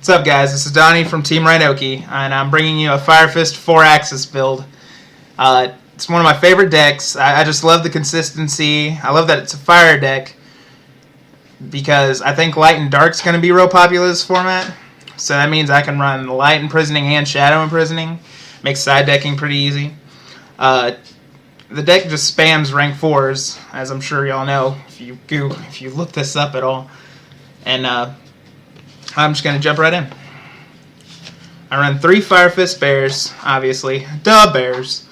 What's up, guys? This is Donnie from Team RynOke, and I'm bringing you a Fire Fist 4-Axis build. It's one of my favorite decks. I just love the consistency. I love that it's a fire deck because I think Light and Dark's going to be real popular this format. So that means I can run Light Imprisoning and Shadow Imprisoning. Makes side decking pretty easy. The deck just spams rank 4s, as I'm sure y'all know if you look this up at all. And I'm just going to jump right in. I run 3 Fire Fist Bears, obviously. Duh, Bears.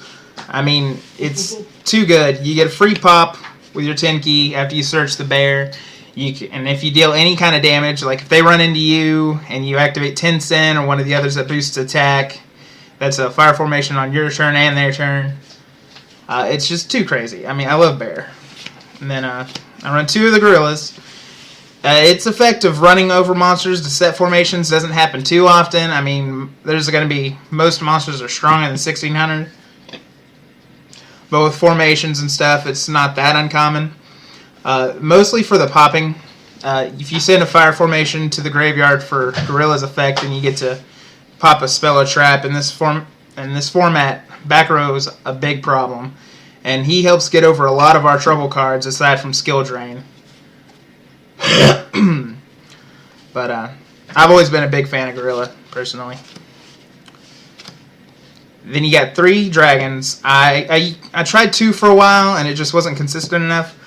I mean, it's too good. You get a free pop with your 10 key after you search the bear. And if you deal any kind of damage, like if they run into you and you activate 10 Sin or one of the others that boosts attack, that's a fire formation on your turn and their turn. It's just too crazy. I mean, I love bear. And then I run 2 of the gorillas. Its effect of running over monsters to set formations doesn't happen too often. I mean, there's going to be, most monsters are stronger than 1600. But with formations and stuff, it's not that uncommon. Mostly for the popping. If you send a fire formation to the graveyard for Gorilla's effect, then you get to pop a spell or trap. In this format, back row is a big problem. And he helps get over a lot of our trouble cards aside from skill drain. But I've always been a big fan of Gorilla, personally. Then you got 3 dragons. I tried 2 for a while, and it just wasn't consistent enough.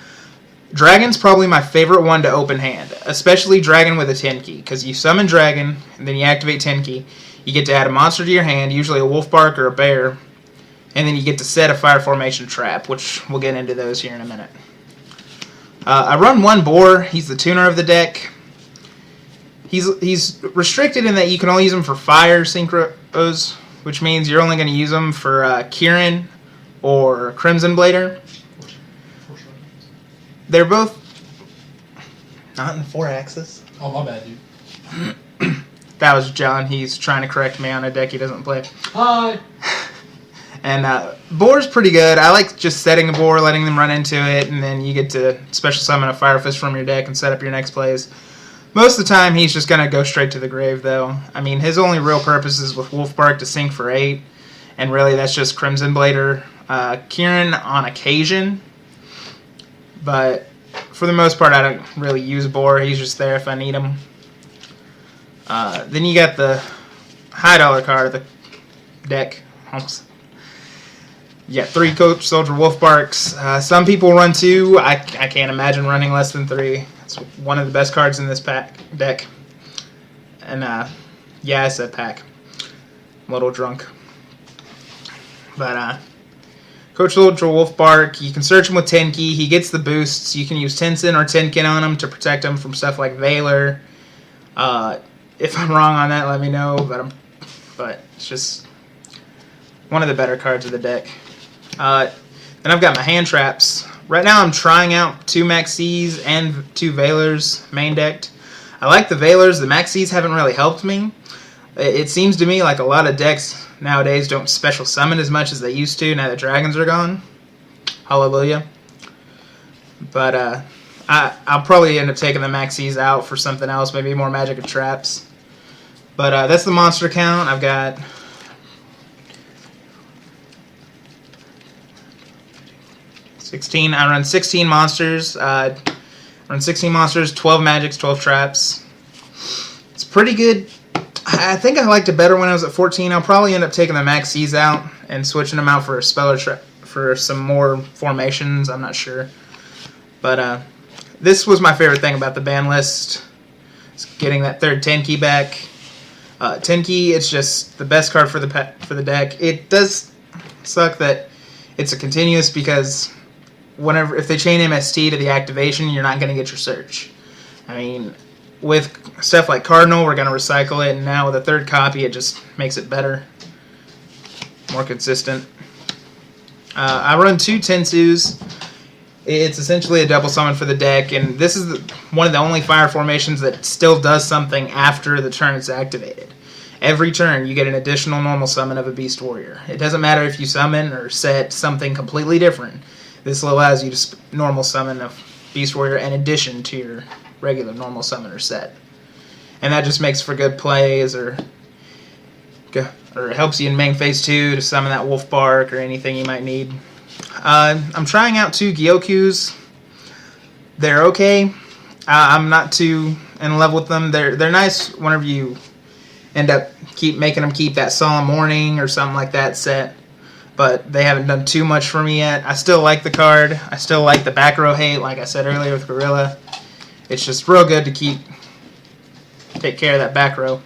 Dragon's probably my favorite one to open hand, especially Dragon with a 10 key, because you summon Dragon, and then you activate 10 key. You get to add a monster to your hand, usually a wolf bark or a bear, and then you get to set a fire formation trap, which we'll get into those here in a minute. I run 1 boar. He's the tuner of the deck. He's restricted in that you can only use him for fire synchros, which means you're only going to use them for Kieran or Crimson Blader. They're both not in 4-axis. Oh, my bad, dude. That was John. He's trying to correct me on a deck he doesn't play. Hi! And boar's pretty good. I like just setting a boar, letting them run into it, and then you get to special summon a Fire Fist from your deck and set up your next plays. Most of the time, he's just going to go straight to the grave, though. I mean, his only real purpose is with Wolfbark to sink for 8, and really that's just Crimson Blader. Kieran on occasion, but for the most part, I don't really use boar. He's just there if I need him. Then you got the high dollar card of the deck. Almost. You got 3 Coach Soldier Wolfbarks. Some people run 2. I can't imagine running less than 3. It's one of the best cards in this deck. And yeah, I said pack. I'm a little drunk. But Coach Soldier Wolfbark, you can search him with 10 key. He gets the boosts. You can use Tensin or Tenkin on him to protect him from stuff like Valor. If I'm wrong on that, let me know. But it's just one of the better cards of the deck. Then I've got my hand traps. Right now I'm trying out 2 Maxis and 2 Valors main decked. I like the Valors. The Maxis haven't really helped me. It seems to me like a lot of decks nowadays don't special summon as much as they used to now that dragons are gone. Hallelujah. But I'll probably end up taking the Maxis out for something else, maybe more magic and traps. But that's the monster count. I've got 16. I run 16 monsters. 12 magics, 12 traps. It's pretty good. I think I liked it better when I was at 14. I'll probably end up taking the Maxis out and switching them out for a spell or trap for some more formations. I'm not sure. But this was my favorite thing about the ban list. It's getting that 3rd 10 key back. 10 key, it's just the best card for the deck. It does suck that it's a continuous because if they chain MST to the activation, you're not going to get your search. I mean, with stuff like Cardinal, we're going to recycle it, and now with a 3rd copy, it just makes it better, more consistent. I run 2 Tensus. It's essentially a double summon for the deck, and this is one of the only fire formations that still does something after the turn it's activated. Every turn, you get an additional normal summon of a Beast Warrior. It doesn't matter if you summon or set something completely different. This allows you to normal summon a Beast Warrior in addition to your regular normal summoner set. and that just makes for good plays, or it helps you in main phase 2 to summon that wolf bark or anything you might need. I'm trying out 2 Gyokus. They're okay. I'm not too in love with them. They're nice whenever you end up making them keep that Solemn Warning or something like that set, but they haven't done too much for me yet. I still like the card. I still like the back row hate, like I said earlier with Gorilla. It's just real good to take care of that back row.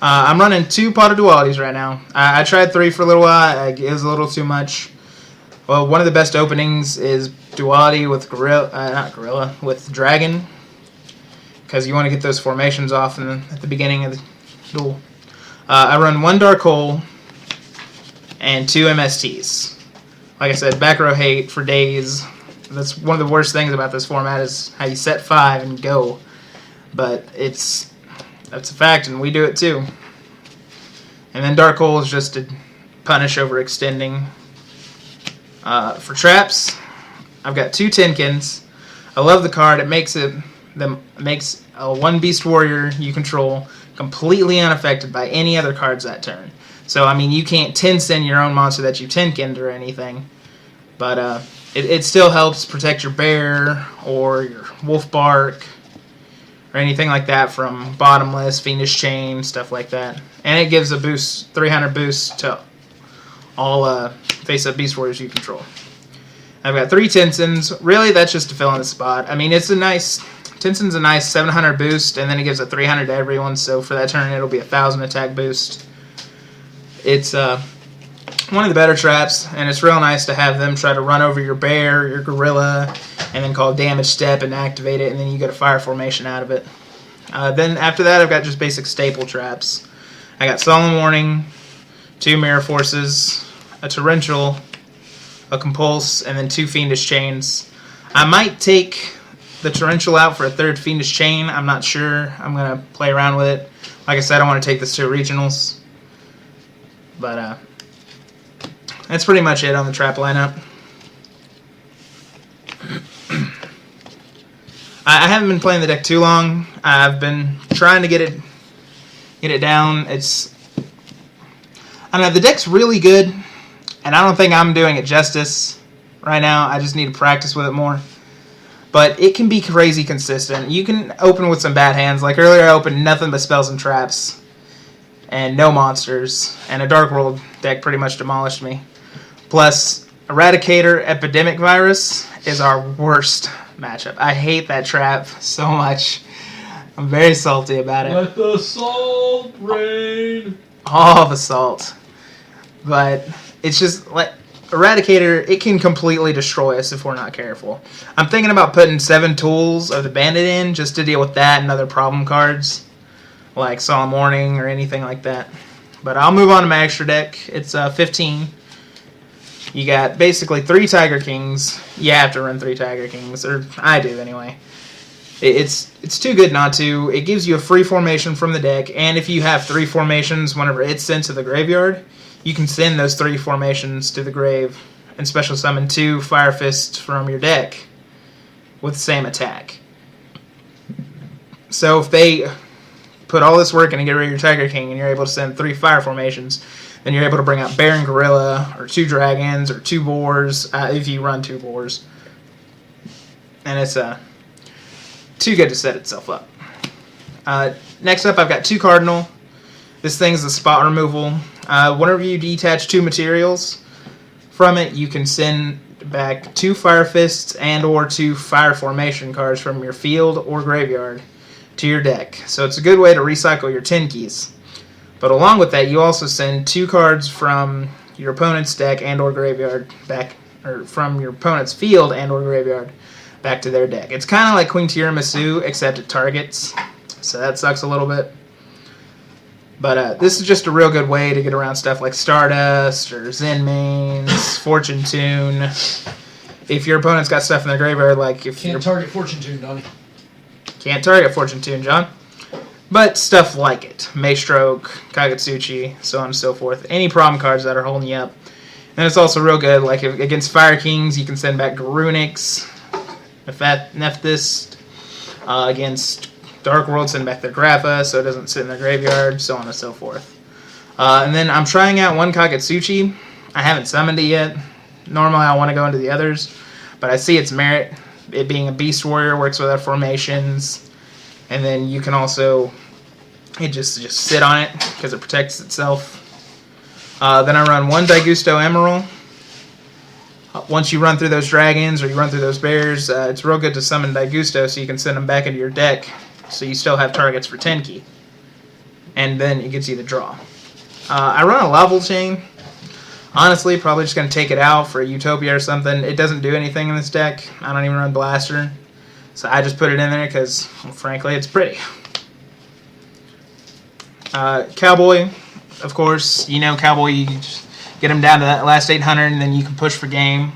I'm running 2 Pot of Dualities right now. I tried 3 for a little while. It was a little too much. Well, one of the best openings is Duality with with Dragon, because you want to get those formations off at the beginning of the duel. I run 1 Dark Hole and 2 MSTs. Like I said, back row hate for days. That's one of the worst things about this format, is how you set 5 and go. But that's a fact, and we do it too. And then Dark Hole is just to punish overextending. For traps, I've got 2 Tinkins. I love the card. It makes a 1 Beast Warrior you control completely unaffected by any other cards that turn. So, I mean, you can't Tinsin your own monster that you Tinkined or anything. But it still helps protect your bear or your wolf bark or anything like that from Bottomless, Fiendish Chain, stuff like that. And it gives a boost, 300 boost to all face-up Beast Warriors you control. I've got 3 Tinsins. Really, that's just to fill in the spot. I mean, Tinsin's a nice 700 boost, and then it gives a 300 to everyone, so for that turn it'll be 1,000 attack boost. It's one of the better traps, and it's real nice to have them try to run over your bear, your gorilla, and then call damage step and activate it, and then you get a fire formation out of it. Then after that, I've got just basic staple traps. I got Solemn Warning, 2 Mirror Forces, a Torrential, a Compulse, and then 2 Fiendish Chains. I might take the Torrential out for a 3rd Fiendish Chain. I'm not sure. I'm going to play around with it. Like I said, I want to take this to regionals. But that's pretty much it on the trap lineup. I haven't been playing the deck too long. I've been trying to get it down. I don't know, the deck's really good, and I don't think I'm doing it justice right now. I just need to practice with it more. But it can be crazy consistent. You can open with some bad hands. Like earlier, I opened nothing but spells and traps and no monsters, and a Dark World deck pretty much demolished me. Plus, Eradicator Epidemic Virus is our worst matchup. I hate that trap so much. I'm very salty about it. Let the salt rain. All the salt. But it's just like Eradicator, it can completely destroy us if we're not careful. I'm thinking about putting 7 Tools of the Bandit in just to deal with that and other problem cards like Solemn Warning or anything like that. But I'll move on to my extra deck. It's 15. You got basically 3 Tiger Kings. You have to run 3 Tiger Kings, or I do anyway. It's too good not to. It gives you a free formation from the deck, and if you have 3 formations whenever it's sent to the graveyard, you can send those 3 formations to the grave and special summon 2 Fire Fists from your deck with the same attack. So if they put all this work in to get rid of your Tiger King and you're able to send 3 fire formations, then you're able to bring out Bear and Gorilla, or 2 Dragons, or 2 Boars, if you run 2 Boars. And it's too good to set itself up. Next up, I've got 2 Cardinal. This thing's a spot removal. Whenever you detach 2 materials from it, you can send back 2 Fire Fists and or 2 Fire Formation cards from your field or graveyard to your deck. So it's a good way to recycle your 10 keys. But along with that, you also send 2 cards from your opponent's deck and or graveyard back, or from your opponent's field and or graveyard back to their deck. It's kind of like Queen Tiramisu, except it targets, so that sucks a little bit. But this is just a real good way to get around stuff like Stardust or Zen Mains, Fortune Tune. If your opponent's got stuff in their graveyard, like if Can't target Fortune Tune, Donnie. Can't target Fortune Tune, John. But stuff like it. Maystroke, Kagetsuchi, so on and so forth. Any problem cards that are holding you up. And it's also real good, like against Fire Kings, you can send back Garunix, Nephthys, against Dark World send back their Grappa so it doesn't sit in their graveyard, so on and so forth. And then I'm trying out one Kakatsuchi. I haven't summoned it yet. Normally I want to go into the others, but I see its merit. It being a Beast Warrior works with our formations, and then you can also just sit on it because it protects itself. Then I run one Daigusto Emerald. Once you run through those dragons or you run through those bears, it's real good to summon Daigusto so you can send them back into your deck so you still have targets for Tenki. And then it gets you the draw. I run a Laval Chain. Honestly, probably just going to take it out for a Utopia or something. It doesn't do anything in this deck. I don't even run Blaster. So I just put it in there because, well, frankly, it's pretty. Cowboy, of course. You know Cowboy, you just get him down to that last 800 and then you can push for game.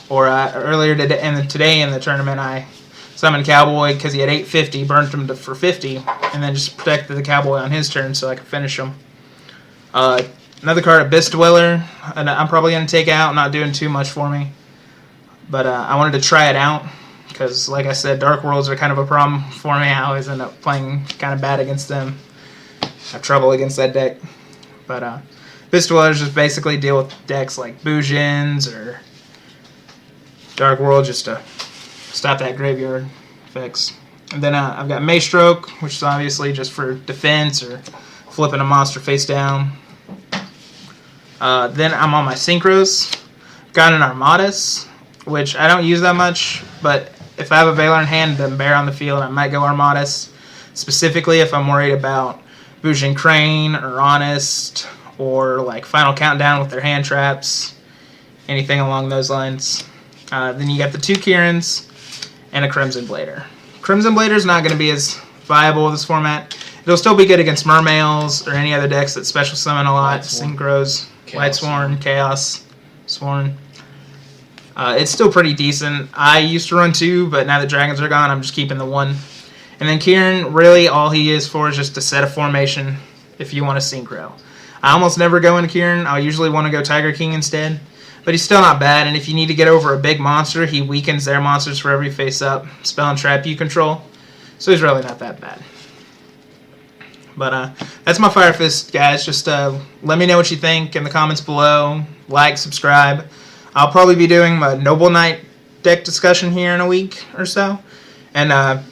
Or earlier today in the tournament, I summoned Cowboy because he had 850, burnt him for 50, and then just protected the Cowboy on his turn so I could finish him. Another card, Abyss Dweller, and I'm probably going to take out, not doing too much for me. But I wanted to try it out because, like I said, Dark Worlds are kind of a problem for me. I always end up playing kind of bad against them. I have trouble against that deck. But Abyss Dwellers just basically deal with decks like Bujins or Dark World just to stop that graveyard effects. And then I've got Maystroke, which is obviously just for defense or flipping a monster face down. Then I'm on my Synchros. Got an Armadas, which I don't use that much, but if I have a Valor in hand and Bear on the field, I might go Armadas. Specifically if I'm worried about Bujin Crane or Honest or like Final Countdown with their hand traps, anything along those lines. Then you got the two Kirans and a Crimson Blader. Crimson Blader is not going to be as viable with this format. It'll still be good against Mermails or any other decks that special summon a lot. Synchros, White Sworn, Chaos Sworn. It's still pretty decent. I used to run two, but now that Dragons are gone, I'm just keeping the one. And then Kieran, really all he is for is just to set a formation if you want to Synchro. I almost never go into Kieran. I'll usually want to go Tiger King instead. But he's still not bad, and if you need to get over a big monster, he weakens their monsters for every face-up spell and trap you control. So he's really not that bad. But that's my Fire Fist, guys. Just let me know what you think in the comments below. Like, subscribe. I'll probably be doing my Noble Knight deck discussion here in a week or so. And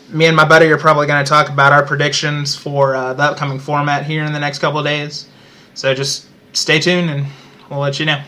me and my buddy are probably going to talk about our predictions for the upcoming format here in the next couple of days. So just stay tuned, and we'll let you know.